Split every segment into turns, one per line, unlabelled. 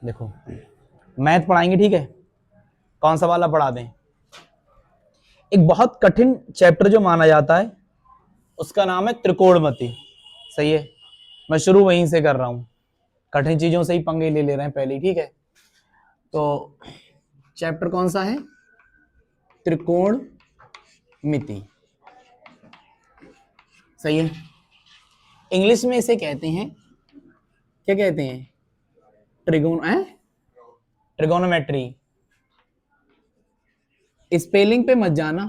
देखो मैथ पढ़ाएंगे, ठीक है। कौन सा वाला पढ़ा दें? एक बहुत कठिन चैप्टर जो माना जाता है उसका नाम है त्रिकोणमिति। सही है, मैं शुरू वहीं से कर रहा हूं, कठिन चीजों से ही पंगे ले रहे हैं पहले ही, ठीक है। तो चैप्टर कौन सा है? त्रिकोणमिति। सही है। इंग्लिश में इसे कहते हैं, क्या कहते हैं? ट्रिगोनोमेट्री। स्पेलिंग पे मत जाना,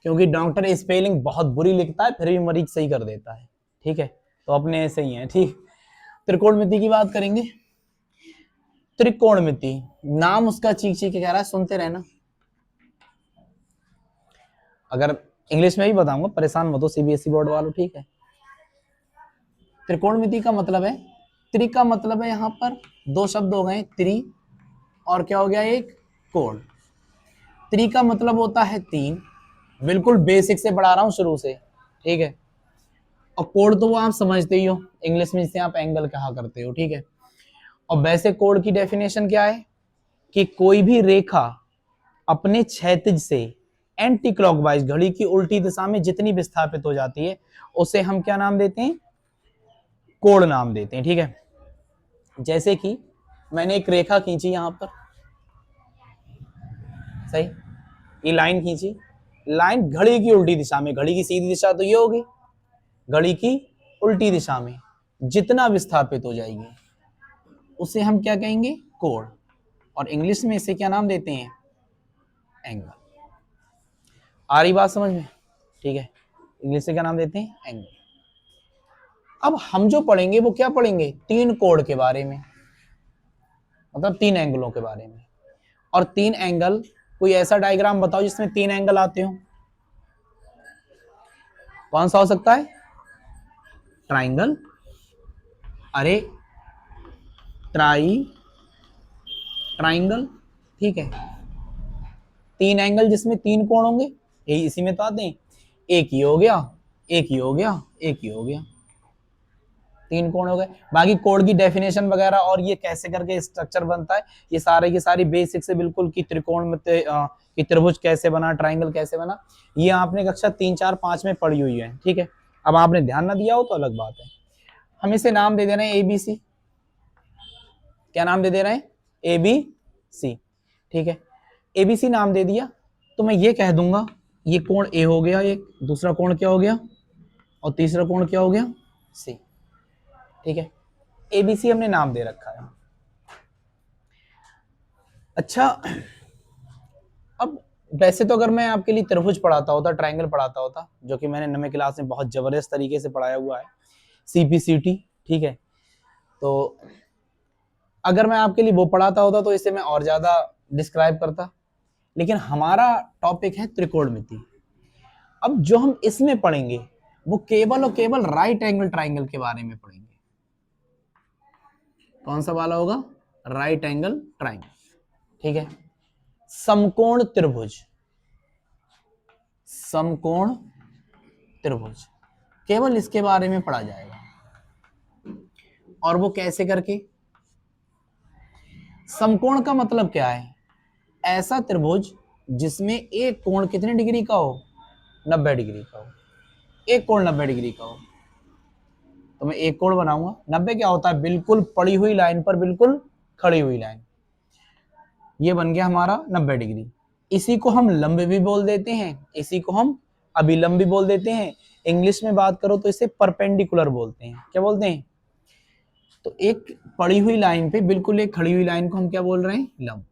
क्योंकि डॉक्टर स्पेलिंग बहुत बुरी लिखता है, फिर भी मरीज सही कर देता है, ठीक है। तो अपने ऐसे ही हैं, ठीक। त्रिकोणमिति की बात करेंगे। त्रिकोणमिति नाम उसका चीख चीख के कह रहा है, सुनते रहना। अगर इंग्लिश में भी बताऊंगा, परेशान मत हो सीबीएसई बोर्ड वालों, ठीक है। त्रिकोणमिति का मतलब है, त्रि का मतलब है यहां पर दो शब्द हो गए, त्रि और क्या हो गया, एक कोण। त्रि का मतलब होता है तीन, बिल्कुल बेसिक से पढ़ा रहा हूं शुरू से, ठीक है। और कोण तो वो आप समझते ही हो, इंग्लिश में जिसे आप एंगल कहा करते हो, ठीक है। और वैसे कोण की डेफिनेशन क्या है कि कोई भी रेखा अपने क्षैतिज से एंटी क्लॉकवाइज, घड़ी की उल्टी दिशा में जितनी विस्थापित हो जाती है उसे हम क्या नाम देते हैं? कोण नाम देते हैं, ठीक है। जैसे कि मैंने एक रेखा खींची यहां पर, सही, ये लाइन खींची, लाइन घड़ी की उल्टी दिशा में, घड़ी की सीधी दिशा तो ये होगी, घड़ी की उल्टी दिशा में जितना विस्थापित हो जाएगी उसे हम क्या कहेंगे? कोण। और इंग्लिश में इसे क्या नाम देते हैं? एंगल। आ रही बात समझ में? ठीक है, इंग्लिश से क्या नाम देते हैं? एंगल। अब हम जो पढ़ेंगे वो क्या पढ़ेंगे? तीन कोण के बारे में, मतलब तीन एंगलों के बारे में। और तीन एंगल, कोई ऐसा डायग्राम बताओ जिसमें तीन एंगल आते हो। कौन सा हो सकता है? ट्राइंगल। अरे ट्राइंगल, ठीक है। तीन एंगल जिसमें तीन कोण होंगे, यही इसी में तो आते हैं। एक ही हो गया, एक ही हो गया, एक ही हो गया, तीन कोण हो गए। बाकी कोण की डेफिनेशन वगैरह और ये कैसे करके स्ट्रक्चर बनता है, ये सारे की सारी बेसिक से बिल्कुल कि त्रिकोण में कि त्रिभुज कैसे बना, ट्राइंगल कैसे बना, ये आपने कक्षा 3, 4, 5 में पढ़ी हुई है, ठीक है। अब आपने ध्यान ना दिया हो तो अलग बात है। हम इसे नाम दे दे रहे हैं एबीसी। क्या नाम दे दे रहे हैं? एबीसी, ठीक है। एबीसी नाम दे दिया तो मैं ये कह दूंगा ये कोण ए हो गया, एक दूसरा कोण क्या हो गया, और तीसरा कोण क्या हो गया? सी, ठीक है। एबीसी हमने नाम दे रखा है। अच्छा, अब वैसे तो अगर मैं आपके लिए त्रिभुज पढ़ाता होता, ट्रायंगल पढ़ाता होता, जो कि मैंने 9वीं क्लास में बहुत जबरदस्त तरीके से पढ़ाया हुआ है, सीपीसीटी, ठीक है। तो अगर मैं आपके लिए वो पढ़ाता होता तो इसे मैं और ज्यादा डिस्क्राइब करता, लेकिन हमारा टॉपिक है त्रिकोणमिति। अब जो हम इसमें पढ़ेंगे वो केवल और केवल राइट एंगल ट्राइंगल के बारे में पढ़ेंगे। कौन सा वाला होगा? राइट एंगल ट्राइंगल, ठीक है। समकोण त्रिभुज, समकोण त्रिभुज केवल इसके बारे में पढ़ा जाएगा। और वो कैसे करके? समकोण का मतलब क्या है? ऐसा त्रिभुज जिसमें एक कोण कितने डिग्री का हो? 90 डिग्री का हो। एक कोण 90 डिग्री का हो तो मैं एक कोण बनाऊंगा। 90 क्या होता है? बिल्कुल पड़ी हुई लाइन पर बिल्कुल खड़ी हुई लाइन, ये बन गया हमारा 90 डिग्री। इसी को हम लंब भी बोल देते हैं, इसी को हम अभिलंब भी बोल देते हैं। इंग्लिश में बात करो तो इसे परपेंडिकुलर बोलते हैं। क्या बोलते हैं? तो एक पड़ी हुई लाइन पे बिल्कुल एक खड़ी हुई लाइन को हम क्या बोल रहे हैं? लंब।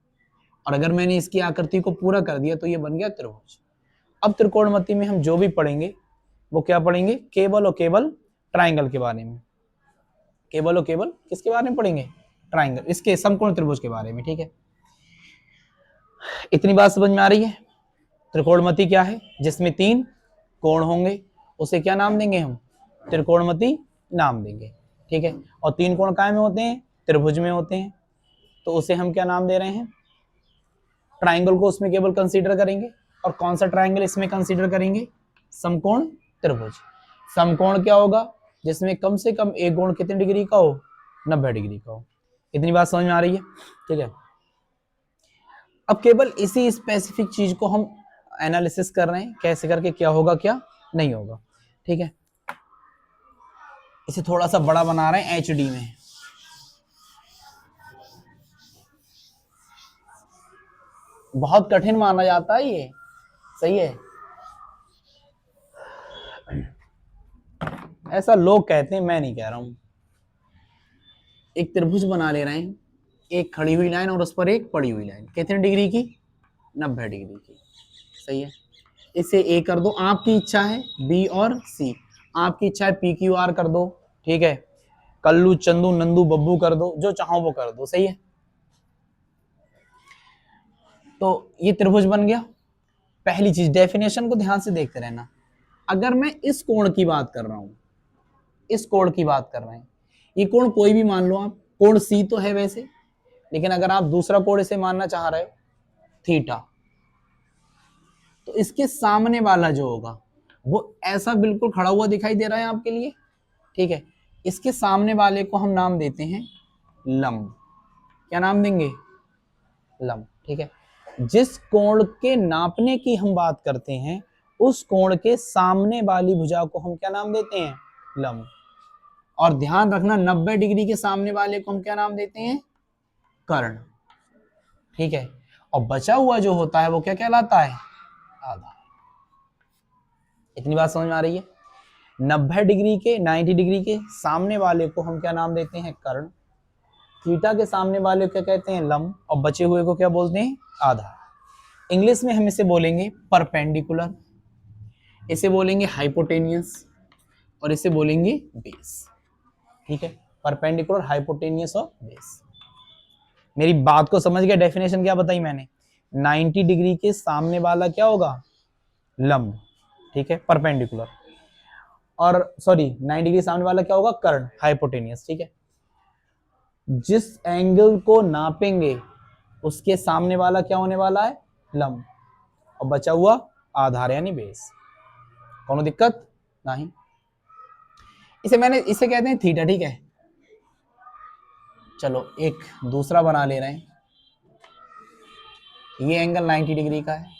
और अगर मैंने इसकी आकृति को पूरा कर दिया तो ये बन गया त्रिभुज। अब त्रिकोणमिति में हम जो भी पढ़ेंगे वो क्या पढ़ेंगे? केवल और केवल ट्राइंगल के बारे में। केवल और केवल किसके बारे में पढ़ेंगे? ट्राइंगल, इसके समकोण त्रिभुज के बारे में, ठीक है। इतनी बात समझ में आ रही है? त्रिकोणमिति क्या है? जिसमें तीन कोण होंगे उसे क्या नाम देंगे? हम त्रिकोणमिति नाम देंगे, ठीक है। और तीन कोण काय में होते हैं? त्रिभुज में होते हैं, तो उसे हम क्या नाम दे रहे हैं? ट्राइंगल को उसमें केवल कंसीडर करेंगे। और कौन सा ट्राइंगल इसमें कंसीडर करेंगे? समकोण त्रिभुज। समकोण क्या होगा? जिसमें कम से कम एक कोण कितने डिग्री का हो? 90 डिग्री का हो। इतनी बात समझ में आ रही है? ठीक है, अब केवल इसी स्पेसिफिक चीज को हम एनालिसिस कर रहे हैं, कैसे करके क्या होगा क्या नहीं होगा। ठीक है, इसे थोड़ा सा बड़ा बना रहे हैं एचडी में। बहुत कठिन माना जाता है ये, सही है, ऐसा लोग कहते हैं, मैं नहीं कह रहा हूं। एक त्रिभुज बना ले रहे हैं, एक खड़ी हुई लाइन और उस पर एक पड़ी हुई लाइन, कितने डिग्री की? 90 डिग्री की। सही है, इसे ए कर दो, आपकी इच्छा है बी और सी, आपकी इच्छा है पी क्यू आर कर दो। ठीक है, कल्लू चंदू नंदू बब्बू कर दो, जो चाहो वो कर दो। सही है, तो ये त्रिभुज बन गया। पहली चीज, डेफिनेशन को ध्यान से देखते रहना। अगर मैं इस कोण की बात कर रहा हूं, इस कोण की बात कर रहे हैं, ये कोण कोई भी मान लो आप, कोण सी तो है वैसे, लेकिन अगर आप दूसरा कोण इसे मानना चाह रहे हो थीटा, तो इसके सामने वाला जो होगा वो ऐसा बिल्कुल खड़ा हुआ दिखाई दे रहा है आपके लिए। ठीक है, इसके सामने वाले को हम नाम देते हैं लंब। क्या नाम देंगे? लंब। ठीक है, जिस कोण के नापने की हम बात करते हैं, उस कोण के सामने वाली भुजा को हम क्या नाम देते हैं? लंब। और ध्यान रखना, 90 डिग्री के सामने वाले को हम क्या नाम देते हैं? कर्ण। ठीक है, और बचा हुआ जो होता है वो क्या कहलाता है? आधा। इतनी बात समझ में आ रही है? 90 डिग्री के, 90 डिग्री के सामने वाले को हम क्या नाम देते हैं? कर्ण। थीटा के सामने वाले को क्या कहते हैं? लंब। और बचे हुए को क्या बोलते हैं? आधा। इंग्लिश में हम इसे बोलेंगे परपेंडिकुलर, इसे बोलेंगे हाइपोटेनियस, और इसे बोलेंगे बेस। ठीक है, परपेंडिकुलर, हाइपोटेनियस और बेस। मेरी बात को समझ गया? डेफिनेशन क्या बताई मैंने? 90 डिग्री के सामने वाला क्या होगा? लंब। ठीक है, परपेंडिकुलर। और सॉरी, 90 डिग्री सामने वाला क्या होगा? कर्ण, हाइपोटेनियस। ठीक है, जिस एंगल को नापेंगे उसके सामने वाला क्या होने वाला है? लंब। और बचा हुआ आधार यानी बेस। कोनो दिक्कत नहीं? इसे कहते हैं थीटा। ठीक है, चलो एक दूसरा बना ले रहे हैं। ये एंगल 90 डिग्री का है।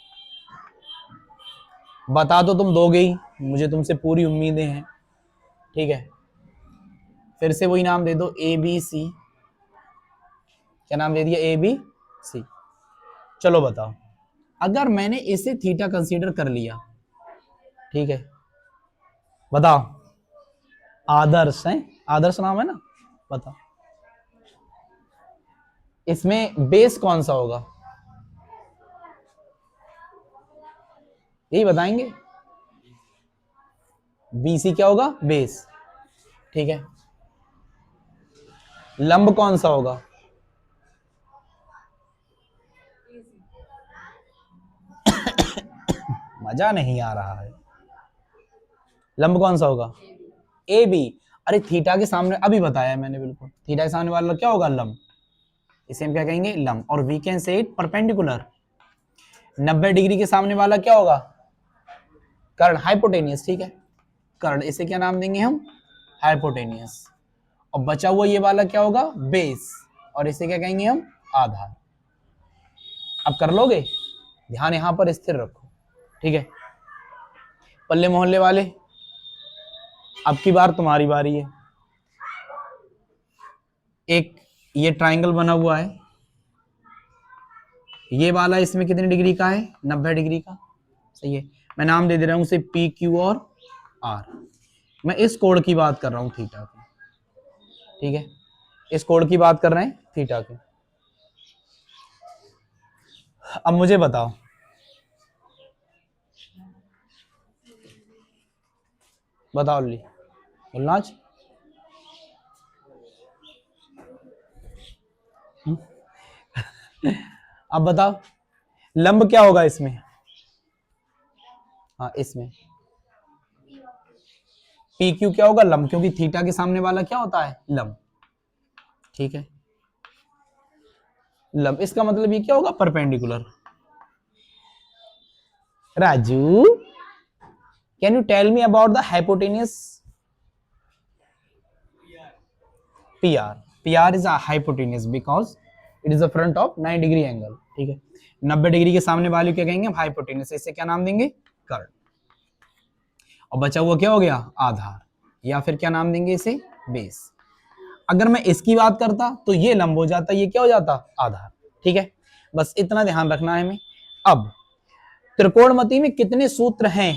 बता तो तुम दोगे ही, मुझे तुमसे पूरी उम्मीदें हैं। ठीक है, फिर से वही नाम दे दो, ए बी सी। क्या नाम दे दिया? A B C. चलो बताओ, अगर मैंने इसे थीटा कंसीडर कर लिया, ठीक है, बताओ, आदर्श है, आदर्श नाम है ना, बताओ इसमें बेस कौन सा होगा? यही बताएंगे। बीसी क्या होगा? बेस। ठीक है, लंब कौन सा होगा? मजा नहीं आ रहा है। लंब कौन सा होगा? A B. अरे थीटा के सामने, अभी बताया मैंने, बिल्कुल थीटा के सामने वाला क्या होगा? लंब। इसे हम क्या कहेंगे? लंब। और we can say it perpendicular. 90 degree के सामने वाला क्या होगा? कर्ण, हाइपोटेनियस। ठीक है, कर्ण, इसे क्या नाम देंगे हम? हाइपोटेनियस। और बचा हुआ ये वाला क्या होगा? बेस। और इसे क्या कहेंगे हम? आधार। अब कर लोगे? ध्यान यहां पर स्थिर रखो। ठीक है, पल्ले मोहल्ले वाले, अब की बार तुम्हारी बारी है। एक ये ट्राइंगल बना हुआ है, ये वाला इसमें कितने डिग्री का है? 90 डिग्री का। सही है, मैं नाम दे दे रहा हूं उसे पी क्यू और आर। मैं इस कोण की बात कर रहा हूं, थीटा की। ठीक है, इस कोण की बात कर रहे हैं, थीटा की। अब मुझे बताओ, बताओ ली गुलनाज, अब बताओ लंब क्या होगा इसमें? हाँ, इसमें पी क्यू क्या होगा? लंब, क्योंकि थीटा के सामने वाला क्या होता है? लंब। ठीक है, लंब, इसका मतलब ये क्या होगा? Perpendicular. Raju, can you tell me about the hypotenuse? P R. PR is hypotenuse because it is the front of 90 degree angle, ठीक है। 90 डिग्री के सामने वाले क्या कहेंगे हम, हाइपोटेनियस। इसे क्या नाम देंगे, कर्ण। और बचा हुआ क्या हो गया, आधार, या फिर क्या नाम देंगे इसे, बेस। अगर मैं इसकी बात करता तो ये लंब हो जाता, ये क्या हो जाता, आधार, ठीक है। बस इतना ध्यान रखना है हमें। अब त्रिकोणमिति में कितने सूत्र हैं,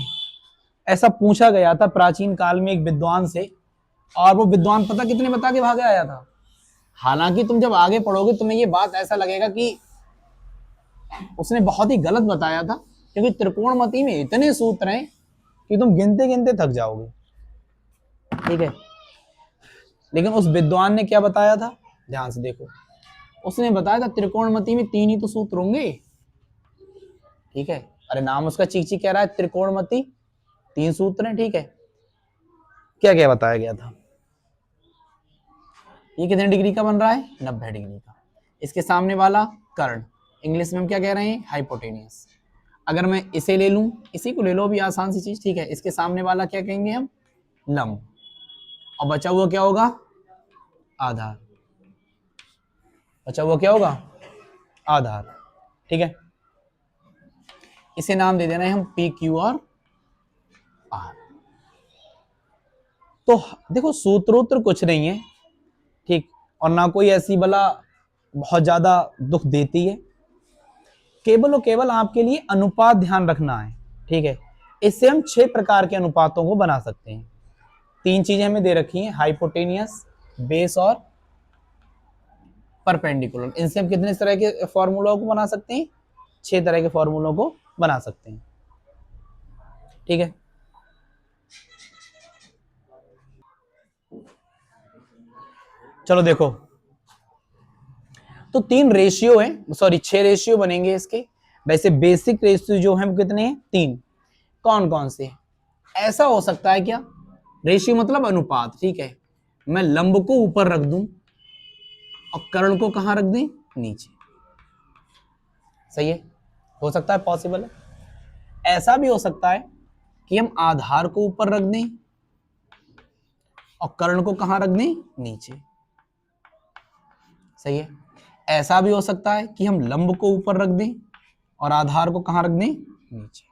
ऐसा पूछा गया था प्राचीन काल में एक विद्वान से, और वो विद्वान पता कितने बता के भागे आया था। हालांकि तुम जब आगे पढ़ोगे तुम्हें ये बात ऐसा लगेगा कि उसने बहुत ही गलत बताया था, क्योंकि त्रिकोणमिति में इतने सूत्र हैं कि तुम गिनते गिनते थक जाओगे, ठीक है। लेकिन उस विद्वान ने क्या बताया था, ध्यान से देखो। उसने बताया था त्रिकोणमिति में 3 ही तो सूत्र होंगे, ठीक है। अरे नाम उसका चीक चीक कह रहा है, त्रिकोणमिति 3 सूत्र हैं, ठीक है। क्या क्या बताया गया था, ये कितने डिग्री का बन रहा है, 90 डिग्री का। इसके सामने वाला कर्ण, इंग्लिश में हम क्या कह रहे हैं, हाइपोटेनियस। अगर मैं इसे ले लूं, इसी को ले लो, भी आसान सी चीज, ठीक है। इसके सामने वाला क्या कहेंगे हम, लंब, और बचा हुआ क्या होगा, आधार। बचा हुआ क्या होगा, आधार, ठीक है। इसे नाम दे देना है हम PQ और R। तो देखो सूत्रोत्तर कुछ नहीं है, ठीक, और ना कोई ऐसी बला बहुत ज्यादा दुख देती है। केवल और केवल आपके लिए अनुपात ध्यान रखना है, ठीक है। इससे हम 6 प्रकार के अनुपातों को बना सकते हैं। 3 चीजें हमें दे रखी हैं, हाइपोटेनियस, बेस और परपेंडिकुलर। इनसे हम कितने तरह के फॉर्मूलों को बना सकते हैं, 6 तरह के फॉर्मूलों को बना सकते हैं, ठीक है। चलो देखो, तो 3 रेशियो है, सॉरी 6 रेशियो बनेंगे इसके। वैसे बेसिक रेशियो जो है कितने हैं, 3। कौन कौन से, ऐसा हो सकता है क्या, रेशियो मतलब अनुपात, ठीक है। मैं लंब को ऊपर रख दूं और कर्ण को कहां रख दें, नीचे, सही है, हो सकता है, पॉसिबल है। ऐसा भी हो सकता है कि हम आधार को ऊपर रख दें और कर्ण को कहां रख दें, नीचे, सही है। ऐसा भी हो सकता है कि हम लंब को ऊपर रख दें और आधार को कहां रख दें, नीचे।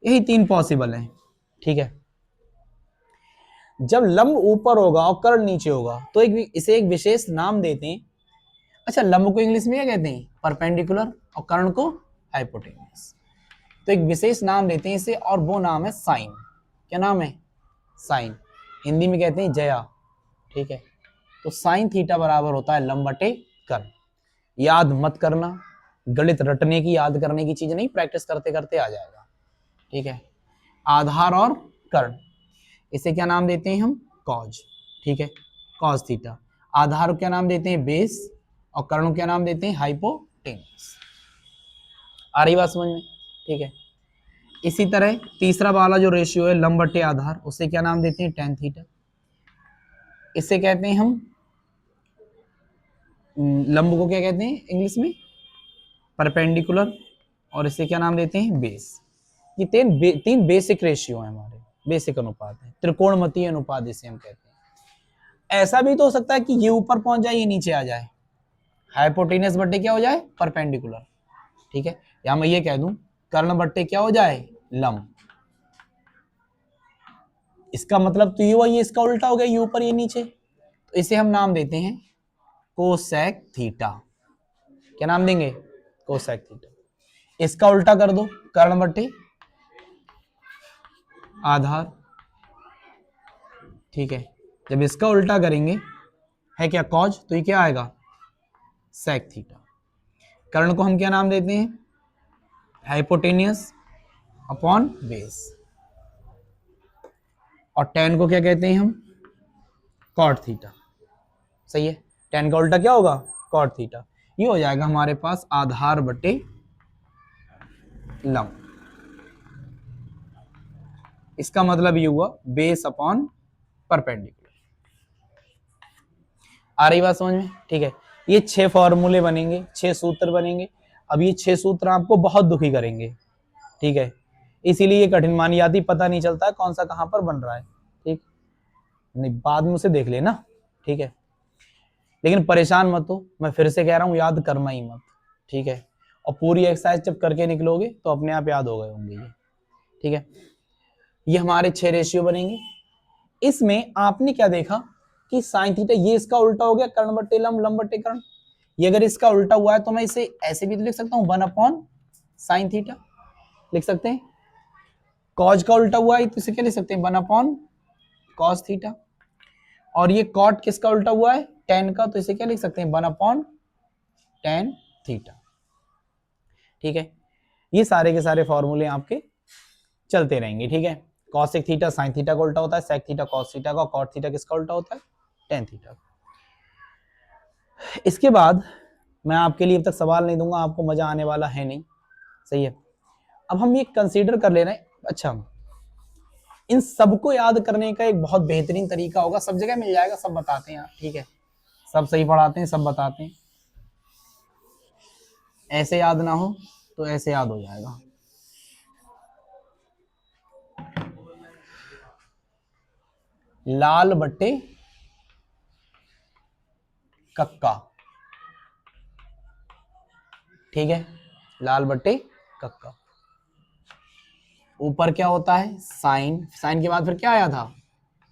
यही 3 पॉसिबल है, ठीक है। जब लंब ऊपर होगा और कर्ण नीचे होगा तो इसे एक विशेष नाम देते हैं। अच्छा, लंब को इंग्लिश में क्या कहते हैं, परपेंडिकुलर, और कर्ण को हाइपोटेनियस। तो एक विशेष नाम देते हैं इसे, और वो नाम है साइन। क्या नाम है, साइन। हिंदी में कहते हैं जया, ठीक है। तो साइन थीटा बराबर होता है लंब बटे कर्ण। याद मत करना, गणित रटने की, याद करने की चीज नहीं, प्रैक्टिस करते करते आ जाएगा, ठीक है। आधार और कर्ण, इसे क्या नाम देते हैं हम, कॉज, ठीक है, कॉज थीटा। आधार को क्या नाम देते हैं, बेस, और कर्ण को क्या नाम देते हैं, हाइपोटेनियस। आ रही बात समझ में, ठीक है। इसी तरह तीसरा वाला जो रेशियो है लंब बटे आधार, उसे क्या नाम देते हैं, tan थीटा। इसे कहते हैं हम, लंब को क्या कहते हैं इंग्लिश में, परपेंडिकुलर, और इसे क्या नाम देते हैं, बेस। ये 3 बेसिक रेशियो है हमारे, बेसिक अनुपात है, त्रिकोणमितीय अनुपात इसे हम कहते हैं। ऐसा भी तो हो सकता है कि ये ऊपर पहुंच जाए, ये नीचे आ जाए, हाइपोटेनियस बट्टे क्या हो जाए, परपेंडिकुलर, ठीक है। या मैं ये कह दूं कर्ण बट्टे क्या हो जाए, लंब। इसका मतलब तो ये हुआ, ये इसका उल्टा हो गया, ये ऊपर ये नीचे। तो इसे हम नाम देते हैं कोसेक थीटा। क्या नाम देंगे, कोसेक थीटा। इसका उल्टा कर दो, कर्ण बट्टे आधार, ठीक है। जब इसका उल्टा करेंगे, है क्या कॉज, तो ये क्या आएगा, सेक थीटा। कर्ण को हम क्या नाम देते हैं, हाइपोटेनियस अपॉन बेस, और tan को क्या कहते हैं हम, कॉट थीटा, सही है। tan का उल्टा क्या होगा, कॉट थीटा। ये हो जाएगा हमारे पास आधार बटे लंब। इसका मतलब ये हुआ बेस अपॉन परपेंडिकुलर। आ रही बात समझ में, ठीक है। ये 6 फॉर्मूले बनेंगे, 6 सूत्र बनेंगे। अब ये 6 सूत्र आपको बहुत दुखी करेंगे, ठीक है। इसीलिए ये कठिन मानी जाती, पता नहीं चलता है कौन सा कहां पर बन रहा है, ठीक नहीं, बाद में उसे देख लेना, ठीक है। लेकिन परेशान मत हो, मैं फिर से कह रहा हूं याद करना ही मत, ठीक है। और पूरी एक्सरसाइज जब करके निकलोगे तो अपने आप याद हो गए होंगे ये, ठीक है। ये हमारे 6 रेशियो बनेंगे। इसमें आपने क्या देखा कि साइन थीटा, ये इसका उल्टा हो गया, कर्ण बट्टे लंब, लंब बट्टे कर्ण। ये अगर इसका उल्टा हुआ है तो मैं इसे ऐसे भी तो लिख सकता हूं, 1/sin थीटा लिख सकते हैं। कॉज का उल्टा हुआ है तो इसे क्या लिख सकते हैं, 1/cos थीटा। और ये कॉट किसका उल्टा हुआ है, tan का, तो इसे क्या लिख सकते हैं, 1/tan थीटा, ठीक है। ये सारे के सारे फॉर्मूले आपके चलते रहेंगे, ठीक है। cosec थीटा sin थीटा का उल्टा होता है, sec थीटा cos थीटा का, cot थीटा किसका उल्टा होता है, tan थीटा। इसके बाद मैं आपके लिए अब तक सवाल नहीं दूंगा, आपको मजा आने वाला है नहीं, सही है। अब हम ये कंसीडर कर ले रहे हैं, अच्छा इन सबको याद करने का एक बहुत बेहतरीन तरीका होगा, सब जगह मिल जाएगा, सब बताते हैं, ठीक है। सब सही पढ़ाते हैं, सब बताते हैं। ऐसे याद ना हो तो ऐसे याद हो जाएगा। लाल बट्टे कक्का, ठीक है, लाल बट्टे कक्का। ऊपर क्या होता है, साइन, साइन के बाद फिर क्या आया था,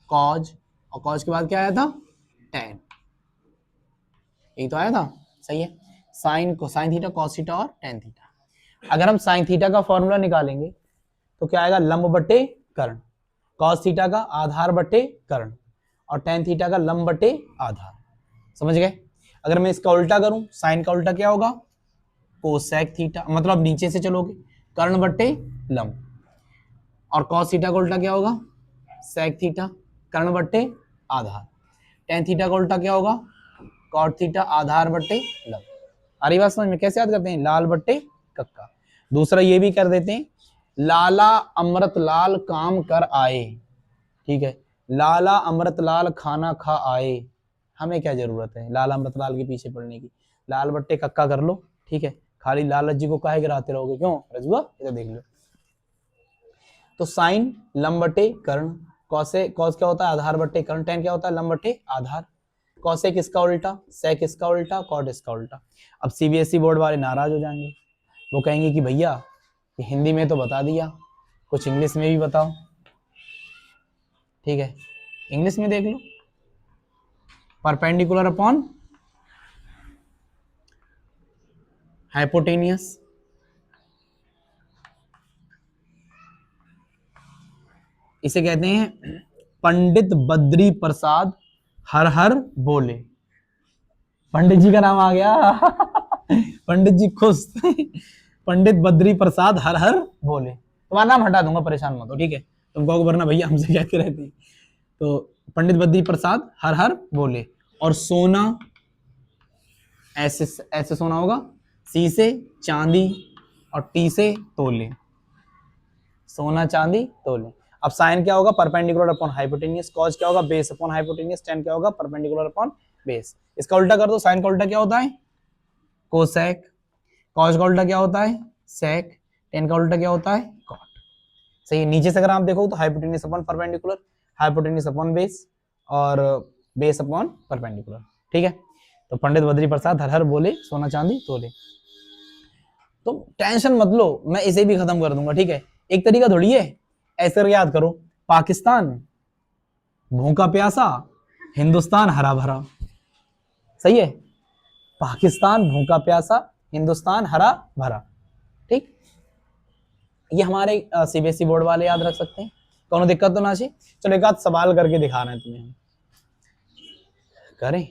कॉज, और कॉज के बाद क्या आया था, tan, यही तो आया था, सही है। साइन को साइन थीटा कॉस थीटा और tan थीटा। अगर हम साइन थीटा का फॉर्मूला निकालेंगे तो क्या आएगा, लंब बट्टे कर्ण, कॉस थीटा का आधार बट्टे कर्ण, और tan थीटा का लंब बट्टे आधार, समझ गए। अगर मैं इसका उल्टा करूं, साइन का उल्टा क्या होगा, कोसेक थीटा, मतलब नीचे से चलोगे, कर्ण बट्टे लंब, और कॉस थीटा का उल्टा क्या होगा, सेक थीटा, कर्ण बट्टे आधार, tan थीटा का उल्टा क्या होगा, कॉट थीटा आधार बट्टे लंब। आ रही बात समझ में, कैसे याद करते हैं, लाल बट्टे कक्का। दूसरा ये भी कर देते हैं, लाला अमृत लाल काम कर आए, ठीक है, लाला अमृत लाल खाना खा आए। हमें क्या जरूरत है लाला अमृत लाल के पीछे पड़ने की, लाल बट्टे कक्का कर लो, ठीक है। खाली लालच जी को काहे गिराते रहोगे, क्यों रजुआ, इधर देख लो। तो साइन लंब बट्टे कर्ण, कॉसे कॉस क्या होता है, आधार बट्टे कर्ण, tan क्या होता है, लंब बट्टे आधार, कॉसेक इसका उल्टा, सेक इसका उल्टा, कॉट इसका उल्टा। अब सीबीएसई बोर्ड वाले नाराज हो जाएंगे, वो कहेंगे कि भैया ये हिंदी में तो बता दिया, कुछ इंग्लिश में भी बताओ, ठीक है। इंग्लिश में देख लो, परपेंडिकुलर अपॉन हाइपोटेनियस, इसे कहते हैं पंडित बद्री प्रसाद हर हर बोले। पंडित जी का नाम आ गया पंडित जी खुश पंडित बद्री प्रसाद हर हर बोले। तुम्हारा नाम हटा दूंगा, परेशान मत हो, ठीक है। तुम कहोगे वरना भैया हमसे कहते रहते हैं। तो पंडित बद्री प्रसाद हर हर बोले, और सोना ऐसे ऐसे सोना होगा, सी से चांदी, और टी से तोले, सोना चांदी तोले। अब साइन क्या होगा, परपेंडिकुलर अपॉन हाइपोटेनियस, कॉस क्या होगा, बेस अपॉन हाइपोटेनियस, tan क्या होगा, परपेंडिकुलर अपॉन बेस। इसका उल्टा कर दो, साइन का उल्टा क्या होता है, कोसेक, कॉस का उल्टा क्या होता है, सेक, tan का उल्टा क्या होता है, कॉट, सही है। नीचे से अगर आप देखो तो hypotenuse upon perpendicular, hypotenuse upon base, और बेस अपॉन परपेंडिकुलर, ठीक है। तो पंडित बद्री प्रसाद हर हर बोले, सोना चांदी तोले। तो टेंशन मत लो, मैं इसे भी खत्म कर दूंगा, ठीक है। एक तरीका थोड़ी है, ऐसे करके याद करो, पाकिस्तान भूखा प्यासा, हिंदुस्तान हरा भरा, सही है। पाकिस्तान भूखा प्यासा, हिंदुस्तान हरा भरा, ठीक। ये हमारे सीबीएसई बोर्ड वाले याद रख सकते हैं, कोनो दिक्कत तो ना चाहिए। चलो एक आध सवाल करके दिखा रहे हैं तुम्हें, करें।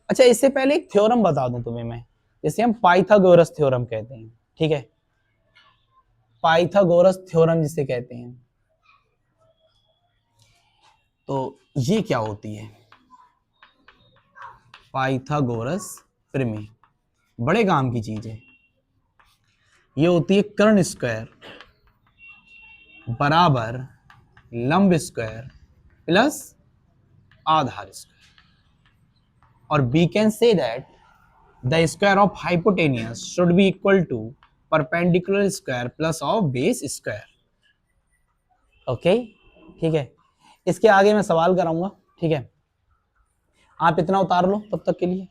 अच्छा इससे पहले एक थ्योरम बता दूं तुम्हें मैं, जिसे हम पाइथागोरस थ्योरम कहते हैं, ठीक है। पाइथागोरस थ्योरम जिसे कहते हैं, तो ये क्या होती है, पाइथागोरस प्रमेय, बड़े काम की चीज है। ये होती है कर्ण स्क्वायर बराबर लंब स्क्वायर प्लस आधार स्क्वायर, और we can say that the square of hypotenuse should be equal to perpendicular square plus of base square, okay, ठीक है। इसके आगे मैं सवाल कराऊंगा, ठीक है। आप इतना उतार लो तब तक के लिए।